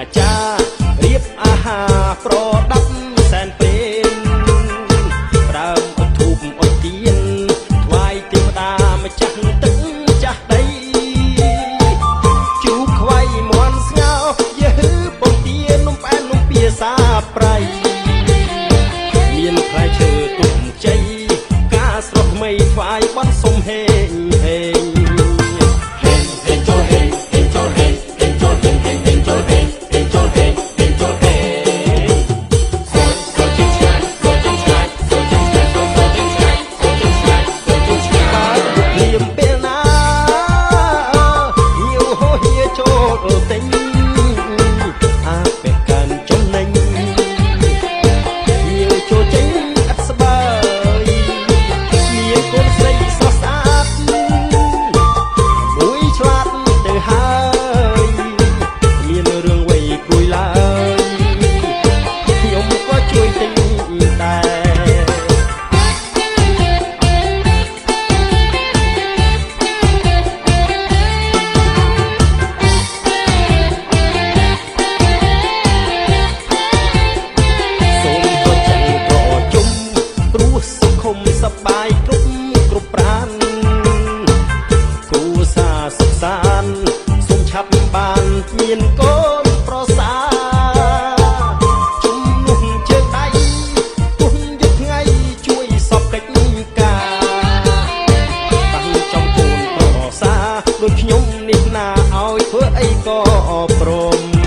អាចារ្យរៀបអាហារប្រដាប់សែនព្រេនដើមអុតធូបអុតទៀនថ្វាយទេវតាម្ចាស់ទឹកម្ចាស់ដីជូបខ្វៃមន់ស្ងោយឺពងទានំផ្អែមនំពៀសាប្រៃមានផ្លែឈើទុំជ័យការស្រស់ថ្មីថ្វាយបន់សុំហេងហេងសប្បាយគ្រប់ប្រានគ្រូសាសិក្សាសូមឆាប់បានមានកូនប្រសាជុំនោះជើងដៃទុំយប់ថ្ងៃជួយសពកិច្ចការតាំងចំកូនប្រសាដូចខ្ញុំនេះណាឲ្យធ្វើអីក៏ព្រម